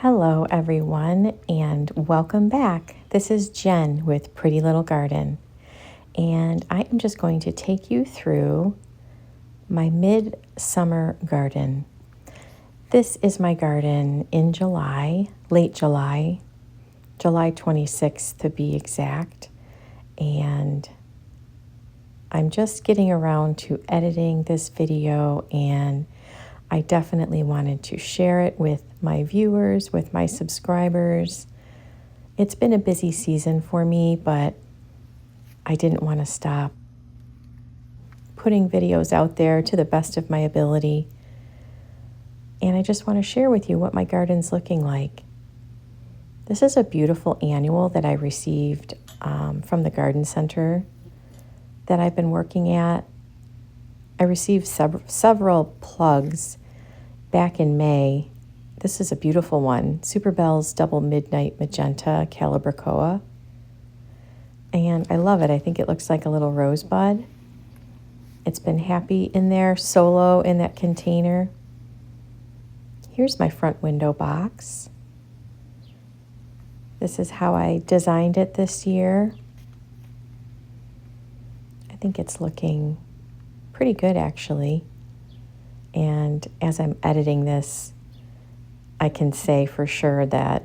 Hello, everyone, and welcome back. This is Jen with Pretty Little Garden, and I am just going to take you through my midsummer garden. This is my garden in July, late July, July 26th to be exact, and I'm just getting around to editing this video, and I definitely wanted to share it with my viewers, with my subscribers. It's been a busy season for me, but I didn't want to stop putting videos out there to the best of my ability. And I just want to share with you what my garden's looking like. This is a beautiful annual that I received from the garden center that I've been working at. I received several plugs back in May. This is a beautiful one, Super Bell's Double Midnight Magenta Calibrachoa. And I love it. I think it looks like a little rosebud. It's been happy in there, solo in that container. Here's my front window box. This is how I designed it this year. I think it's looking pretty good, actually. And as I'm editing this, I can say for sure that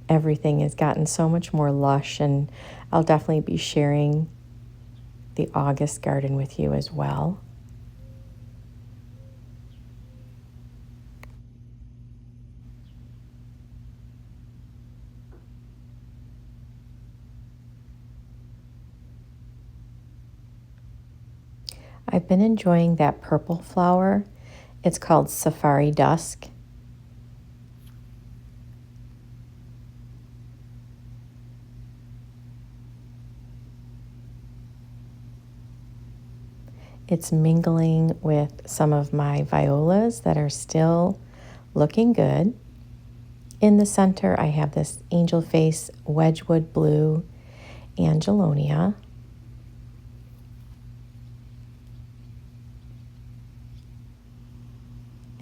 everything has gotten so much more lush, and I'll definitely be sharing the August garden with you as well. I've been enjoying that purple flower. It's called Safari Dusk. It's mingling with some of my violas that are still looking good. In the center, I have this angel face Wedgwood Blue Angelonia.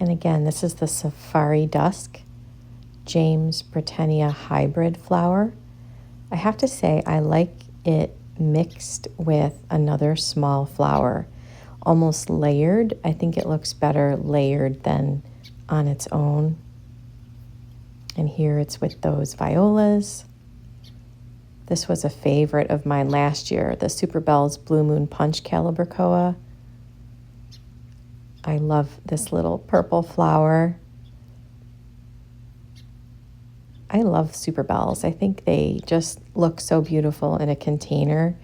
And again, this is the Safari Dusk James Britannia hybrid flower. I have to say, I like it mixed with another small flower, almost layered. I think it looks better layered than on its own. And here it's with those violas. This was a favorite of mine last year, the Super Bell's Blue Moon Punch Calibrachoa. I love this little purple flower. I love Super Bells. I think they just look so beautiful in a container,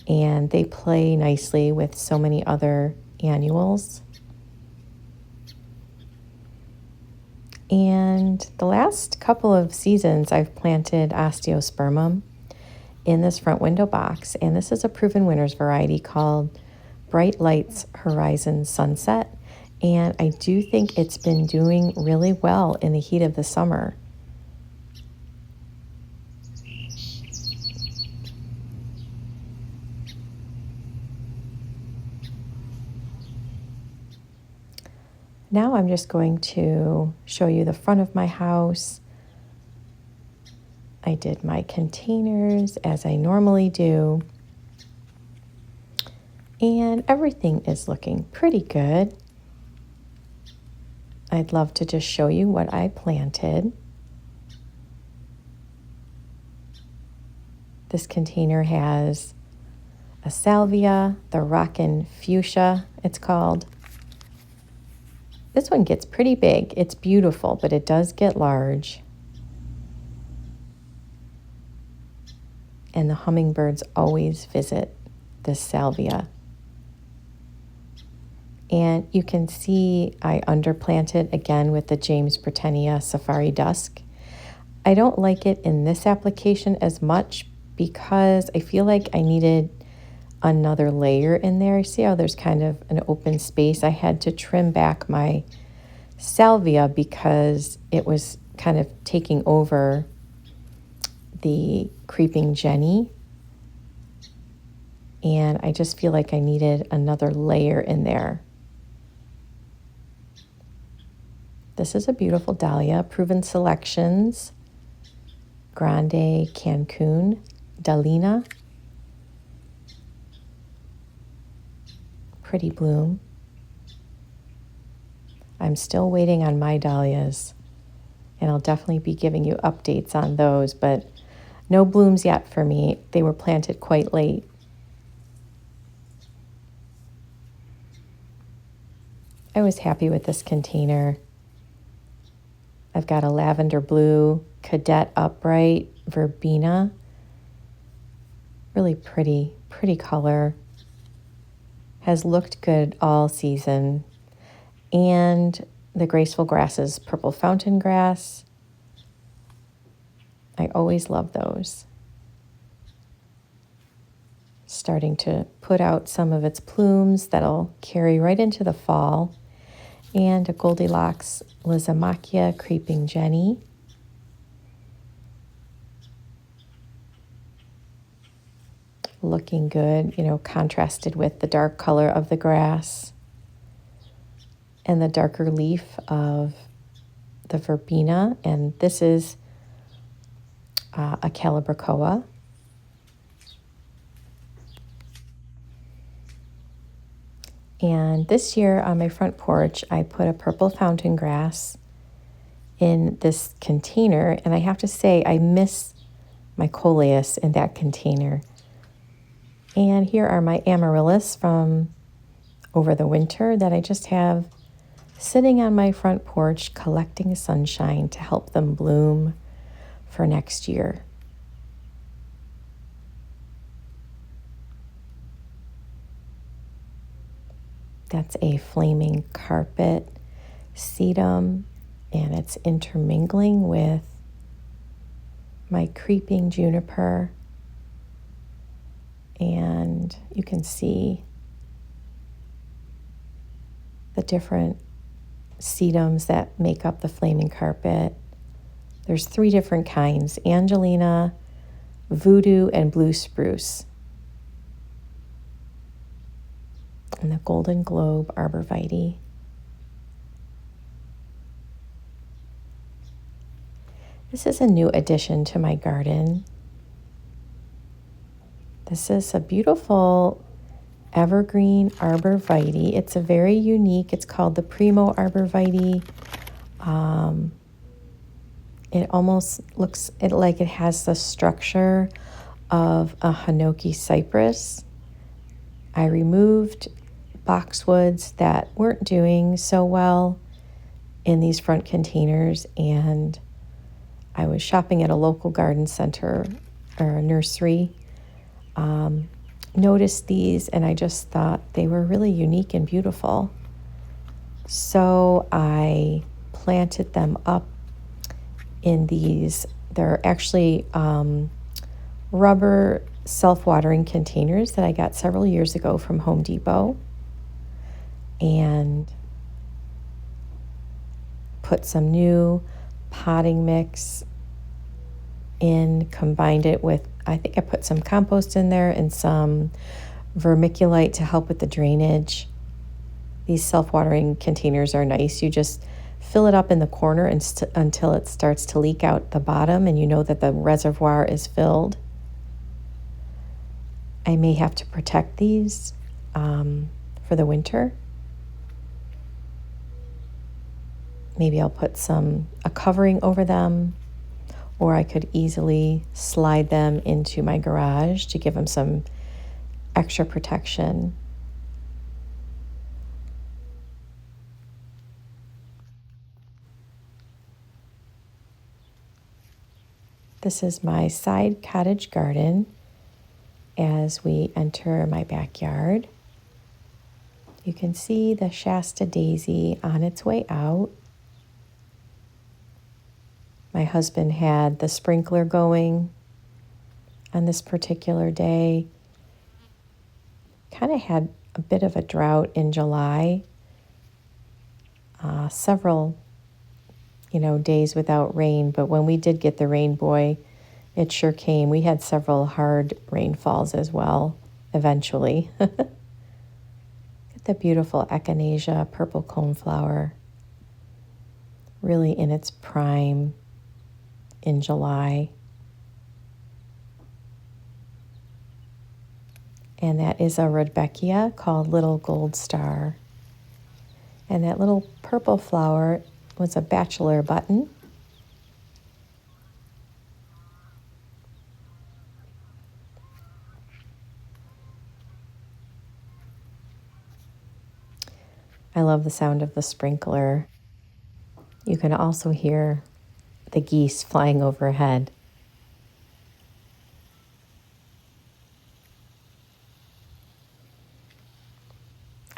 and they play nicely with so many other annuals. And the last couple of seasons, I've planted osteospermum in this front window box, and this is a proven winners variety called Bright Lights Horizon Sunset. And I do think it's been doing really well in the heat of the summer. Now I'm just going to show you the front of my house. I did my containers as I normally do. And everything is looking pretty good. I'd love to just show you what I planted. This container has a salvia, the Rockin' Fuchsia, it's called. This one gets pretty big. It's beautiful, but it does get large. And the hummingbirds always visit this salvia. And you can see I underplanted again with the James Britannia Safari Dusk. I don't like it in this application as much because I feel like I needed another layer in there. See how there's kind of an open space? I had to trim back my salvia because it was kind of taking over the creeping Jenny. And I just feel like I needed another layer in there. This is a beautiful dahlia, Proven Selections, Grande Cancun, Dalina. Pretty bloom. I'm still waiting on my dahlias, and I'll definitely be giving you updates on those, but no blooms yet for me. They were planted quite late. I was happy with this container. I've got a lavender blue Cadet Upright Verbena. Really pretty color. Has looked good all season. And the Graceful Grasses Purple Fountain Grass. I always love those. Starting to put out some of its plumes that'll carry right into the fall. And a Goldilocks Lizamachia Creeping Jenny. Looking good, contrasted with the dark color of the grass and the darker leaf of the verbena. And this is a calibrachoa. And this year on my front porch, I put a purple fountain grass in this container. And I have to say, I miss my coleus in that container. And here are my amaryllis from over the winter that I just have sitting on my front porch collecting sunshine to help them bloom for next year. That's a flaming carpet sedum, and it's intermingling with my creeping juniper. And you can see the different sedums that make up the flaming carpet. There's 3 different kinds: Angelina, Voodoo, and Blue Spruce. And the Golden Globe Arborvitae. This is a new addition to my garden. This is a beautiful evergreen arborvitae. It's a very unique, it's called the Primo arborvitae. It almost looks like it has the structure of a Hinoki cypress. I removed boxwoods that weren't doing so well in these front containers, and I was shopping at a local garden center or a nursery. Noticed these, and I just thought they were really unique and beautiful. So I planted them up in these. They're actually rubber self-watering containers that I got several years ago from Home Depot, and put some new potting mix in, combined it with, I think I put some compost in there and some vermiculite to help with the drainage. These self-watering containers are nice. You just fill it up in the corner until it starts to leak out the bottom, and you know that the reservoir is filled. I may have to protect these for the winter. Maybe I'll put a covering over them, or I could easily slide them into my garage to give them some extra protection. This is my side cottage garden as we enter my backyard. You can see the Shasta daisy on its way out. My husband had the sprinkler going on this particular day. Kind of had a bit of a drought in July. Several, days without rain, but when we did get the rain, boy, it sure came. We had several hard rainfalls as well, eventually. Look at the beautiful echinacea, purple coneflower. really in its prime in July. And that is a Rudbeckia called Little Gold Star. And that little purple flower was a bachelor button. I love the sound of the sprinkler. You can also hear the geese flying overhead.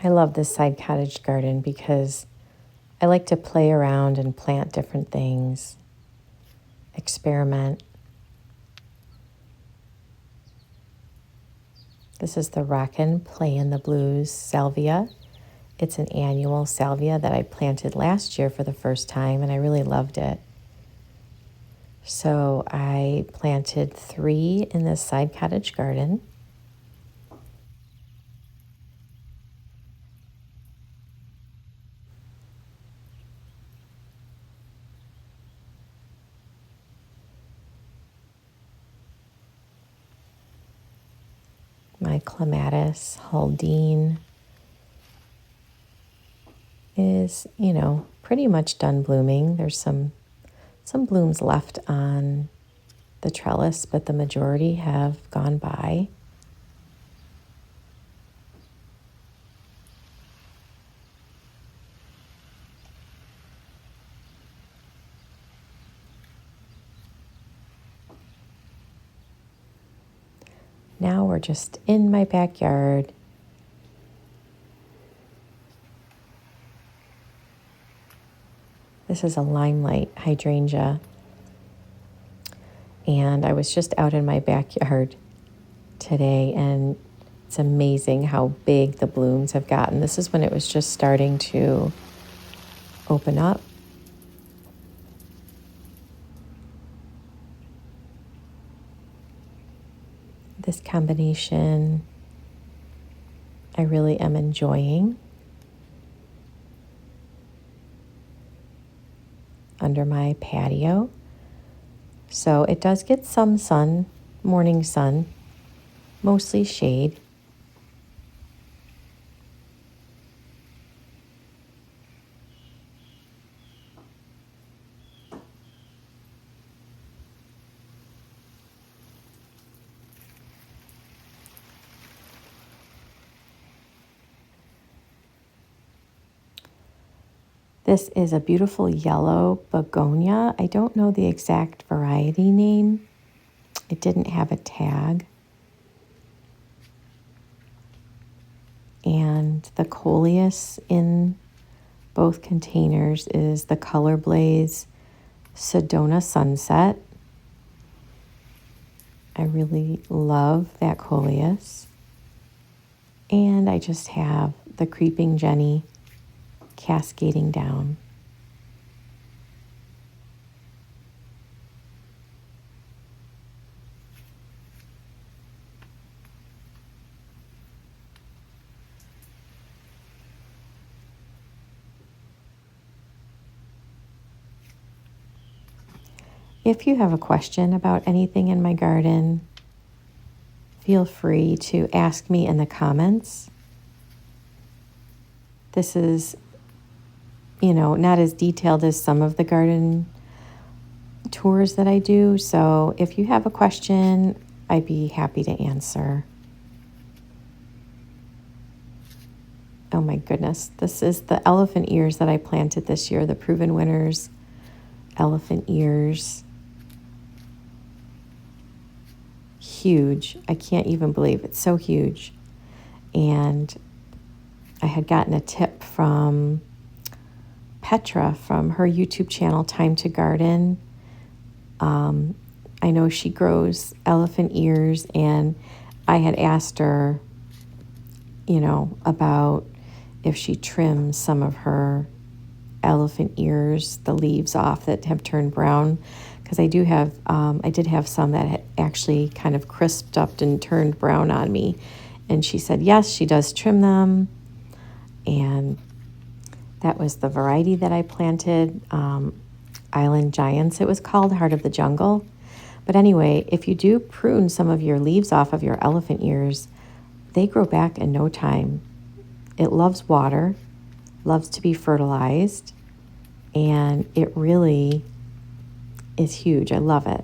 I love this side cottage garden because I like to play around and plant different things, experiment. This is the Rockin' Play in the Blues salvia. It's an annual salvia that I planted last year for the first time, and I really loved it. So I planted 3 in this side cottage garden. My clematis Haldine is, pretty much done blooming. There's some blooms left on the trellis, but the majority have gone by. Now we're just in my backyard. This is a limelight hydrangea. And I was just out in my backyard today, and it's amazing how big the blooms have gotten. This is when it was just starting to open up. This combination I really am enjoying. Under my patio. So it does get some sun, morning sun, mostly shade. This is a beautiful yellow begonia. I don't know the exact variety name. It didn't have a tag. And the coleus in both containers is the Color Blaze Sedona Sunset. I really love that coleus. And I just have the Creeping Jenny cascading down. If you have a question about anything in my garden, feel free to ask me in the comments. This is, not as detailed as some of the garden tours that I do. So if you have a question, I'd be happy to answer. Oh my goodness. This is the elephant ears that I planted this year, the Proven Winners elephant ears. Huge. I can't even believe it's so huge. And I had gotten a tip from Petra from her YouTube channel, Time to Garden. I know she grows elephant ears, and I had asked her, about if she trims some of her elephant ears, the leaves off that have turned brown, because I did have some that had actually kind of crisped up and turned brown on me. And she said, yes, she does trim them. And That was the variety that I planted, Island Giants it was called, Heart of the Jungle. But anyway, if you do prune some of your leaves off of your elephant ears, they grow back in no time. It loves water, loves to be fertilized, and it really is huge. I love it.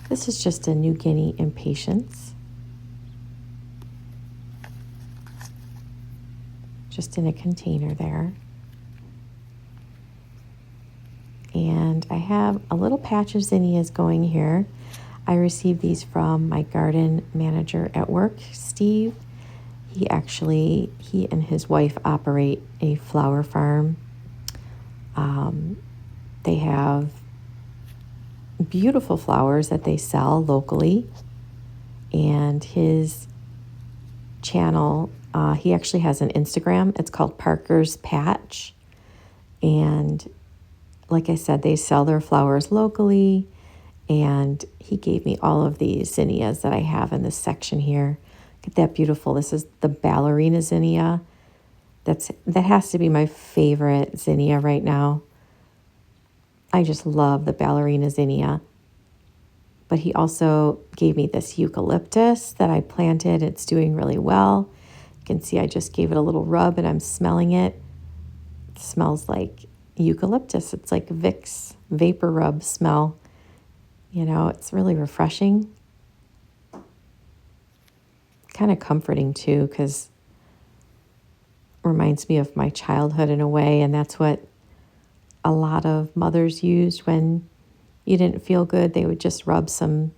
This is just a New Guinea impatiens, just in a container there. And I have a little patch of zinnias going here. I received these from my garden manager at work, Steve. He and his wife operate a flower farm. They have beautiful flowers that they sell locally. And his channel, he actually has an Instagram. It's called Parker's Patch. And like I said, they sell their flowers locally. And he gave me all of these zinnias that I have in this section here. Look at that beautiful. This is the ballerina zinnia. That has to be my favorite zinnia right now. I just love the ballerina zinnia. But he also gave me this eucalyptus that I planted. It's doing really well. You can see I just gave it a little rub and I'm smelling it. It smells like eucalyptus. It's like Vicks vapor rub smell. You know, it's really refreshing. Kind of comforting too, because it reminds me of my childhood in a way, and that's what a lot of mothers used when you didn't feel good. They would just rub some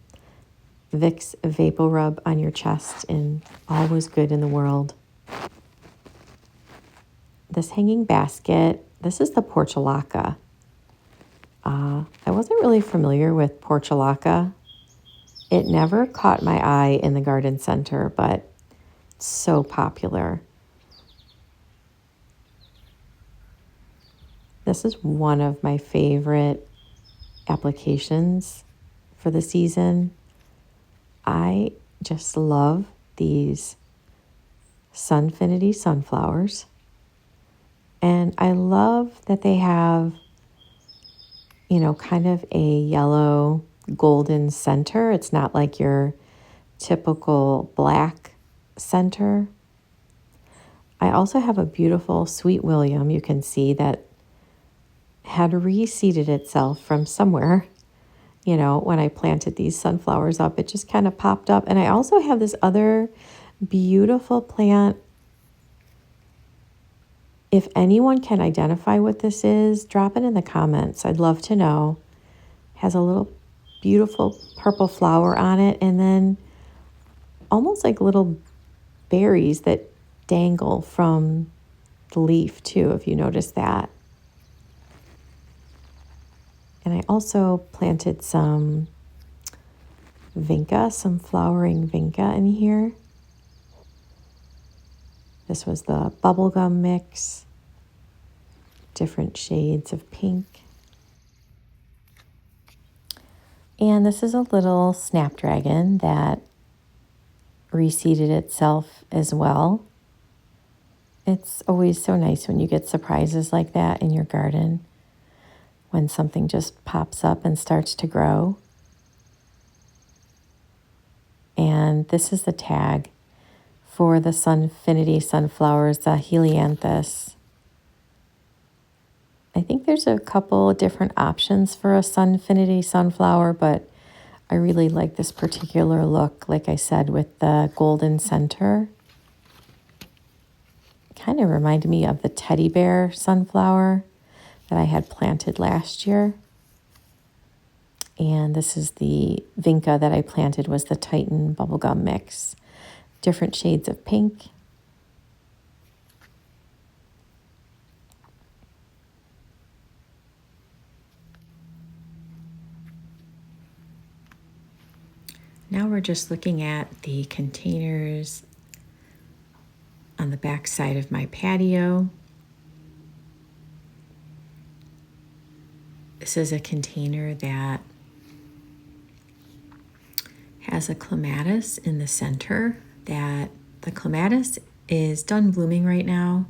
Vicks Vapor Rub on your chest and all was good in the world. This hanging basket, this is the portulaca. I wasn't really familiar with portulaca. It never caught my eye in the garden center, but it's so popular. This is one of my favorite applications for the season. I just love these Sunfinity sunflowers. And I love that they have, you know, kind of a yellow golden center. It's not like your typical black center. I also have a beautiful Sweet William. You can see that had reseeded itself from somewhere. You know, when I planted these sunflowers up, it just kind of popped up. And I also have this other beautiful plant. If anyone can identify what this is, drop it in the comments. I'd love to know. It has a little beautiful purple flower on it, and then almost like little berries that dangle from the leaf too, if you notice that. And I also planted some vinca, some flowering vinca in here. This was the bubblegum mix, different shades of pink. And this is a little snapdragon that reseeded itself as well. It's always so nice when you get surprises like that in your garden, when something just pops up and starts to grow. And this is the tag for the Sunfinity sunflowers, the Helianthus. I think there's a couple different options for a Sunfinity sunflower, but I really like this particular look, like I said, with the golden center. Kind of reminded me of the teddy bear sunflower that I had planted last year. And this is the vinca that I planted, was the Titan bubblegum mix. Different shades of pink. Now we're just looking at the containers on the back side of my patio. This is a container that has a clematis in the center. That the clematis is done blooming right now.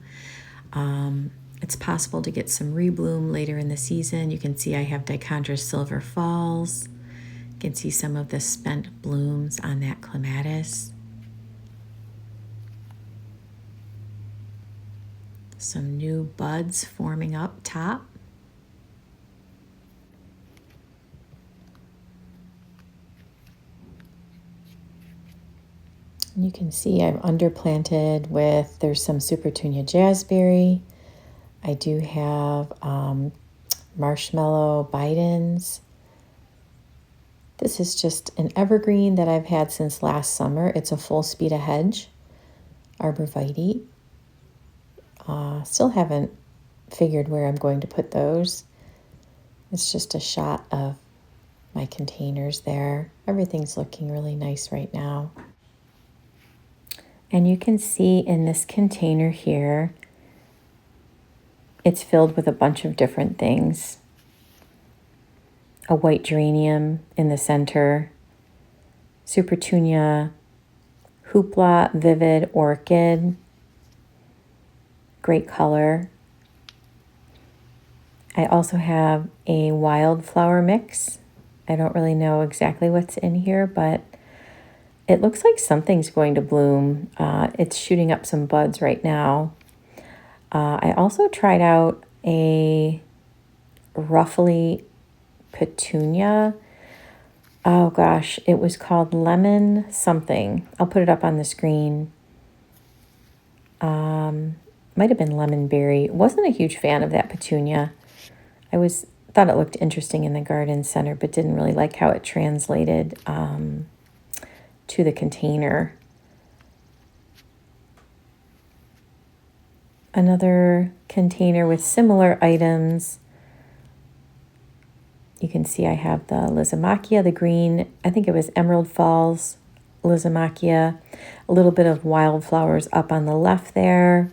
It's possible to get some rebloom later in the season. You can see I have Dichondra Silver Falls. You can see some of the spent blooms on that clematis. Some new buds forming up top. And you can see I've underplanted with, there's some Supertunia Jazzberry. I do have Marshmallow Bidens. This is just an evergreen that I've had since last summer. It's a full speed hedge, arborvitae. Still haven't figured where I'm going to put those. It's just a shot of my containers there. Everything's looking really nice right now. And you can see in this container here, it's filled with a bunch of different things. A white geranium in the center, Supertunia, Hoopla Vivid Orchid, great color. I also have a wildflower mix. I don't really know exactly what's in here, but it looks like something's going to bloom. It's shooting up some buds right now. I also tried out a ruffly petunia. Oh gosh, it was called lemon something. I'll put it up on the screen. Might have been lemon berry. Wasn't a huge fan of that petunia. Thought it looked interesting in the garden center, but didn't really like how it translated to the container. Another container with similar items. You can see I have the Lysimachia, the green, I think it was Emerald Falls Lysimachia. A little bit of wildflowers up on the left there.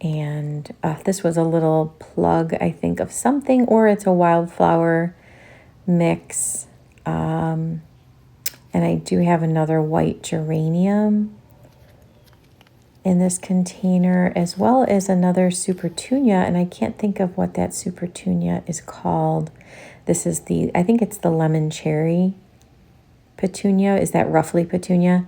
And this was a little plug, I think, of something, or it's a wildflower mix. And I do have another white geranium in this container, as well as another Supertunia, and I can't think of what that Supertunia is called. This is I think it's the lemon cherry petunia. Is that roughly petunia?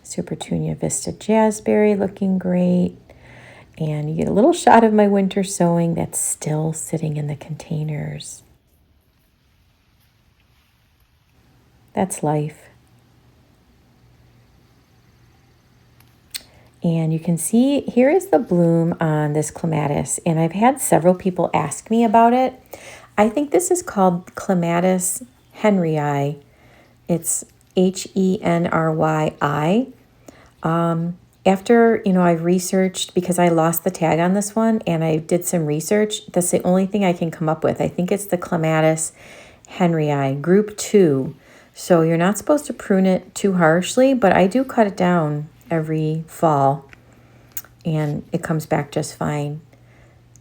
Supertunia Vista Jazzberry looking great. And you get a little shot of my winter sowing that's still sitting in the containers. That's life. And you can see here is the bloom on this clematis, and I've had several people ask me about it. I think this is called Clematis henryi. It's Henryi. After, I've researched, because I lost the tag on this one and I did some research, that's the only thing I can come up with. I think it's the Clematis henryi, group 2. So you're not supposed to prune it too harshly, but I do cut it down every fall and it comes back just fine.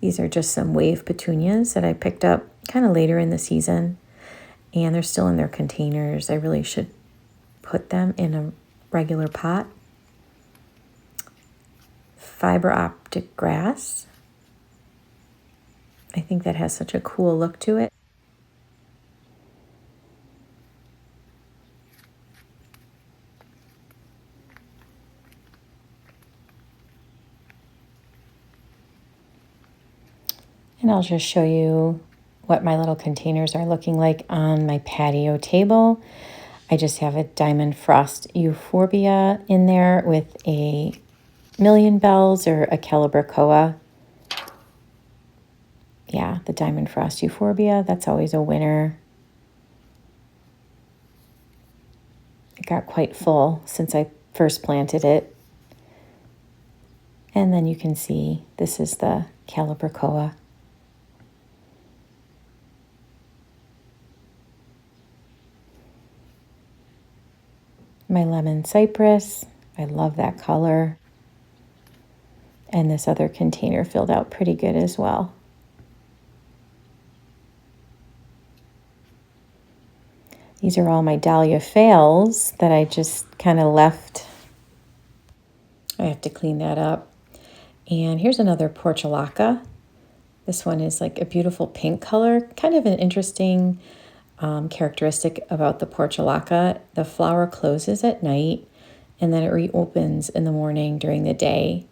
These are just some wave petunias that I picked up kind of later in the season, and they're still in their containers. I really should put them in a regular pot. Fiber optic grass. I think that has such a cool look to it. And I'll just show you what my little containers are looking like on my patio table. I just have a Diamond Frost Euphorbia in there with a Million Bells or a Calibrachoa. Yeah, the Diamond Frost Euphorbia, that's always a winner. It got quite full since I first planted it. And then you can see this is the Calibrachoa. My lemon cypress, I love that color. And this other container filled out pretty good as well. These are all my dahlia fails that I just kind of left. I have to clean that up. And here's another portulaca. This one is like a beautiful pink color, kind of an interesting characteristic about the portulaca. The flower closes at night and then it reopens in the morning during the day.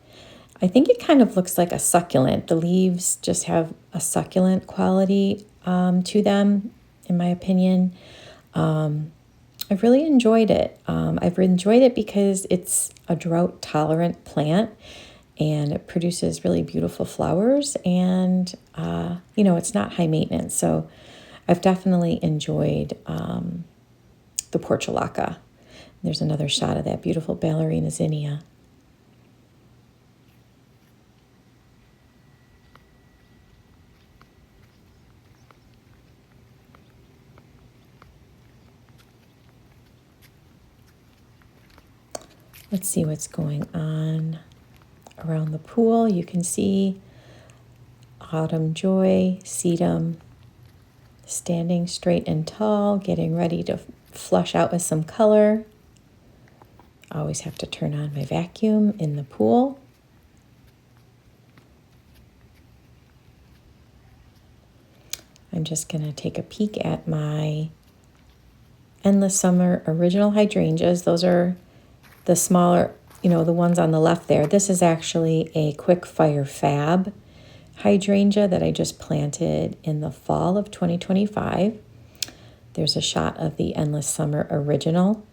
I think it kind of looks like a succulent. The leaves just have a succulent quality to them, in my opinion. I've really enjoyed it. I've enjoyed it because it's a drought-tolerant plant and it produces really beautiful flowers, and it's not high maintenance. So I've definitely enjoyed the portulaca. There's another shot of that beautiful ballerina zinnia. Let's see what's going on around the pool. You can see autumn joy, sedum, standing straight and tall, getting ready to flush out with some color. Always have to turn on my vacuum in the pool. I'm just going to take a peek at my Endless Summer original hydrangeas. Those are the smaller, the ones on the left there. This is actually a Quick Fire Fab hydrangea that I just planted in the fall of 2025. There's a shot of the Endless Summer original.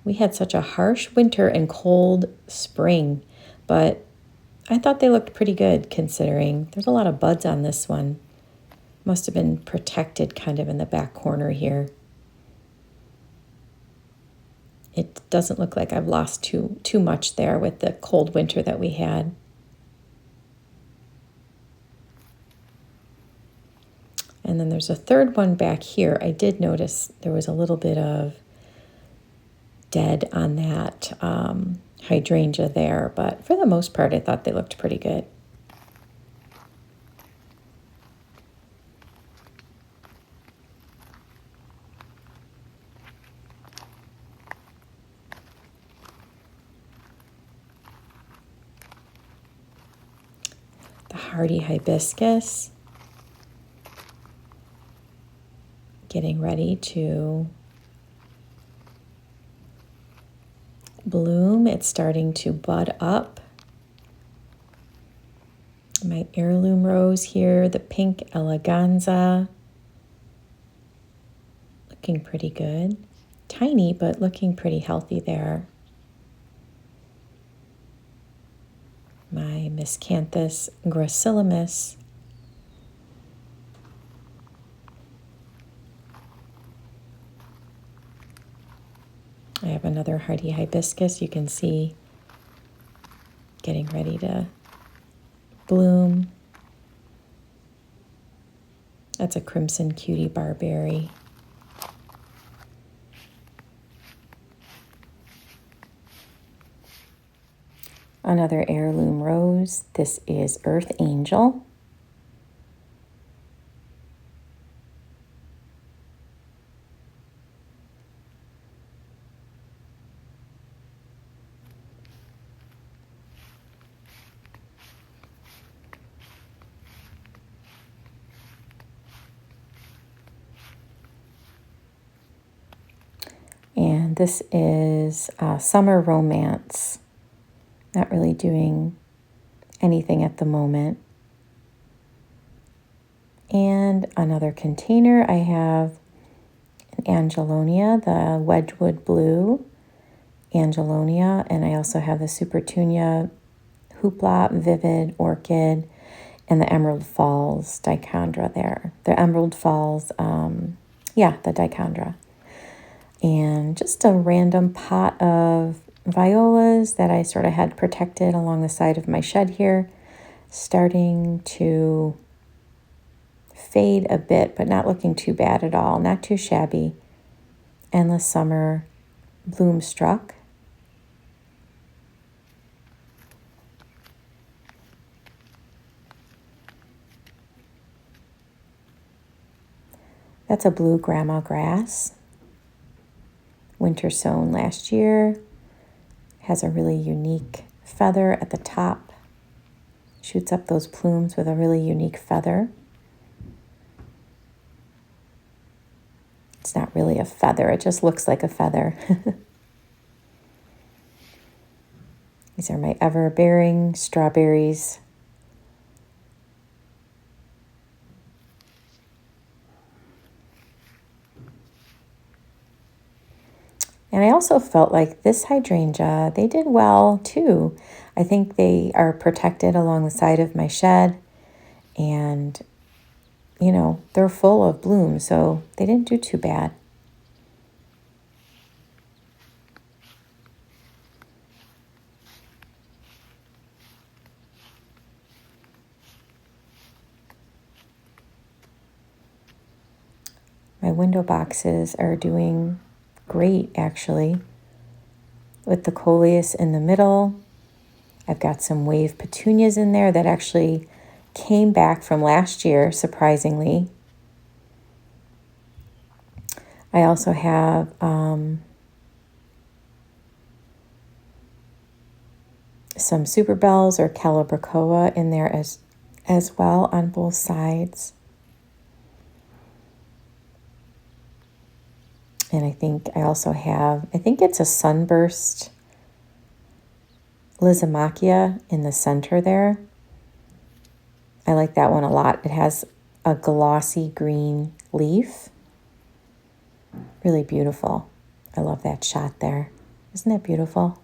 We had such a harsh winter and cold spring, but I thought they looked pretty good considering. There's a lot of buds on this one. Must have been protected kind of in the back corner here. It doesn't look like I've lost too much there with the cold winter that we had. And then there's a third one back here. I did notice there was a little bit of dead on that hydrangea there, but for the most part, I thought they looked pretty good. The hardy hibiscus, getting ready to bloom. It's starting to bud up. My heirloom rose here, the pink eleganza, looking pretty good. Tiny, but looking pretty healthy there. My miscanthus gracilis. I have another hardy hibiscus. You can see getting ready to bloom. That's a crimson cutie barberry. Another heirloom rose. This is Earth Angel. And this is Summer Romance. Not really doing anything at the moment. And another container, I have an Angelonia, the Wedgwood Blue Angelonia, and I also have the Supertunia Hoopla Vivid Orchid and the Emerald Falls Dichondra there. The Emerald Falls, the Dichondra. And just a random pot of violas that I sort of had protected along the side of my shed here, starting to fade a bit, but not looking too bad at all, not too shabby. Endless Summer Bloom Struck. That's a blue grandma grass. Winter sown last year. Has a really unique feather at the top. Shoots up those plumes with a really unique feather. It's not really a feather, it just looks like a feather. These are my ever-bearing strawberries. And I also felt like this hydrangea, they did well too. I think they are protected along the side of my shed, and you know, they're full of bloom, so they didn't do too bad. My window boxes are doing great, actually. With the coleus in the middle, I've got some wave petunias in there that actually came back from last year, surprisingly. I also have some super bells or calibrachoa in there as well on both sides. And I think I also have, I think it's a sunburst Lysimachia in the center there. I like that one a lot. It has a glossy green leaf. Really beautiful. I love that shot there. Isn't that beautiful?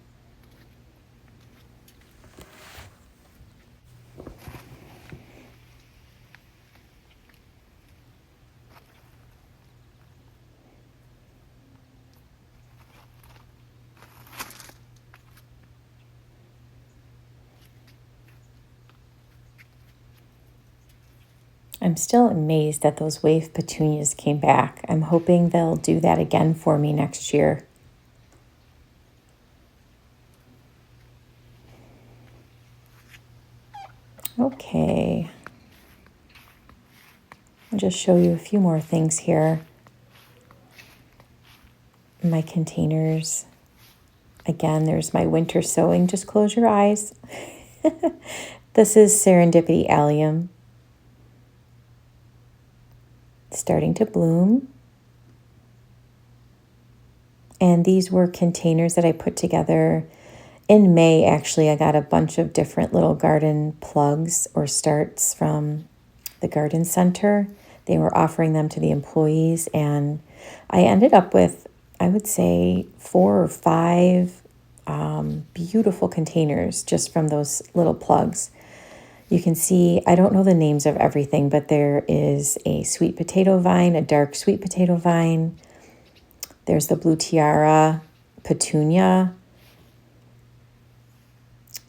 I'm still amazed that those wave petunias came back. I'm hoping they'll do that again for me next year. Okay. I'll just show you a few more things here. My containers. Again, there's my winter sowing. Just close your eyes. This is Serendipity Allium. Starting to bloom. And these were containers that I put together in May. Actually, I got a bunch of different little garden plugs or starts from the garden center. They were offering them to the employees, and I ended up with, I would say, 4 or 5 beautiful containers just from those little plugs. You can see, I don't know the names of everything, but there is a sweet potato vine, a dark sweet potato vine. There's the blue tiara petunia.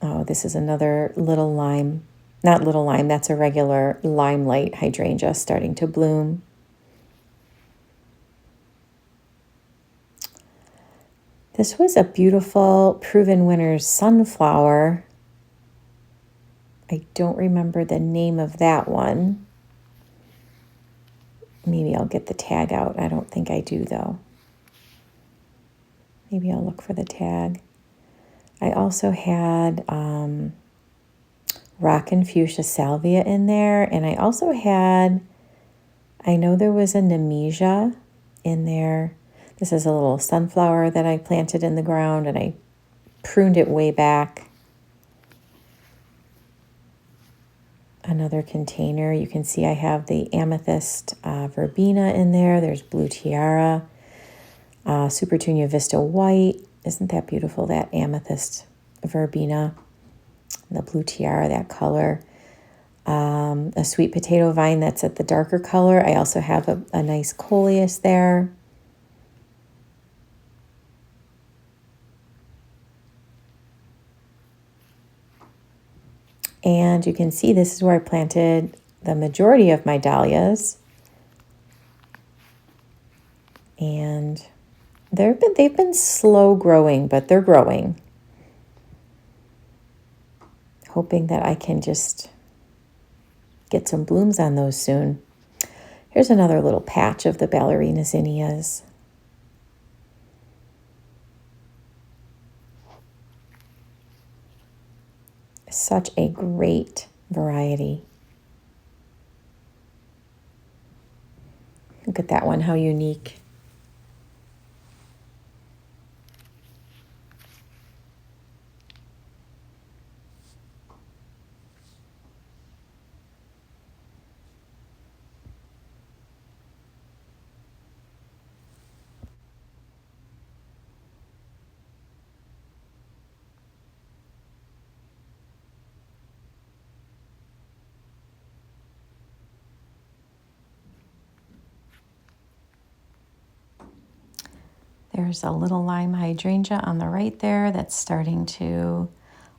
Oh, this is another little lime. Not little lime, that's a regular limelight hydrangea starting to bloom. This was a beautiful Proven Winners sunflower. I don't remember the name of that one. Maybe I'll get the tag out. I don't think I do, though. Maybe I'll look for the tag. I also had Rockin' Fuchsia Salvia in there. And I also had, I know there was a Nemesia in there. This is a little sunflower that I planted in the ground, and I pruned it way back. Another container. You can see I have the amethyst verbena in there. There's blue tiara, Supertunia Vista white. Isn't that beautiful, that amethyst verbena? The blue tiara, that color. A sweet potato vine that's at the darker color. I also have a nice coleus there. And you can see this is where I planted the majority of my dahlias. And they've been slow growing, but they're growing. Hoping that I can just get some blooms on those soon. Here's another little patch of the ballerina zinnias. Such a great variety. Look at that one, how unique. There's a little lime hydrangea on the right there that's starting to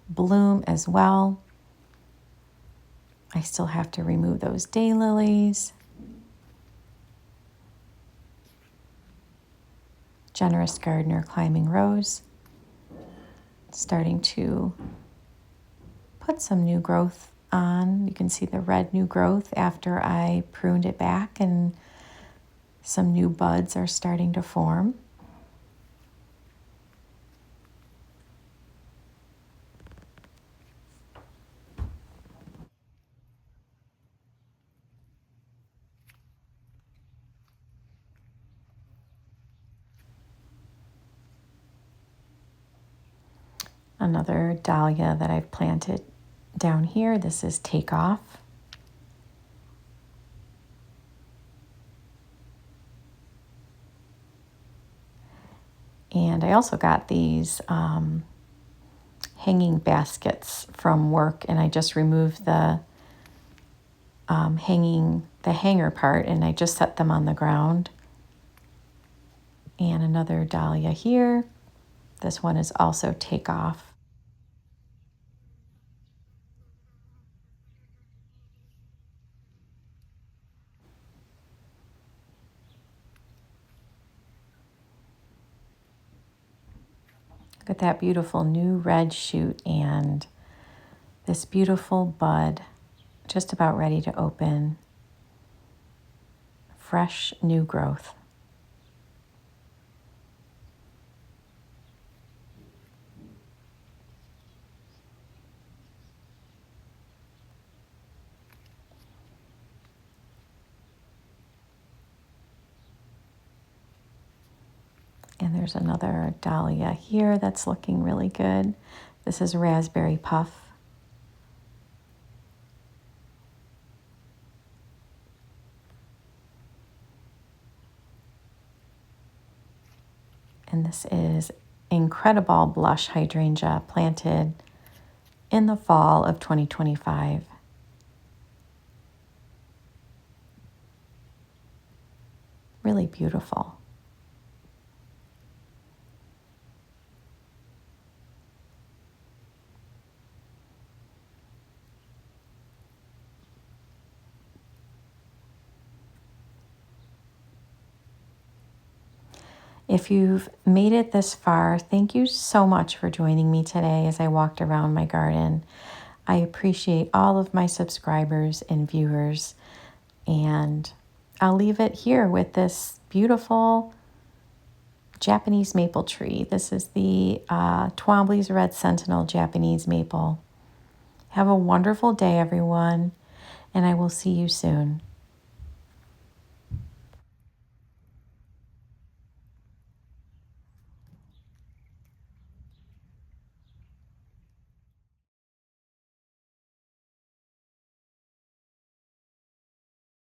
bloom as well. I still have to remove those daylilies. Generous gardener climbing rose. Starting to put some new growth on. You can see the red new growth after I pruned it back, and some new buds are starting to form. Another dahlia that I've planted down here. This is Takeoff. And I also got these hanging baskets from work, and I just removed the hanger part, and I just set them on the ground. And another dahlia here. This one is also Takeoff. Look at that beautiful new red shoot and this beautiful bud just about ready to open. Fresh new growth. And there's another dahlia here that's looking really good. This is Raspberry Puff. And this is Incredible Blush Hydrangea, planted in the fall of 2025. Really beautiful. If you've made it this far, thank you so much for joining me today as I walked around my garden. I appreciate all of my subscribers and viewers, and I'll leave it here with this beautiful Japanese maple tree. This is the Twombly's Red Sentinel Japanese maple. Have a wonderful day, everyone, and I will see you soon.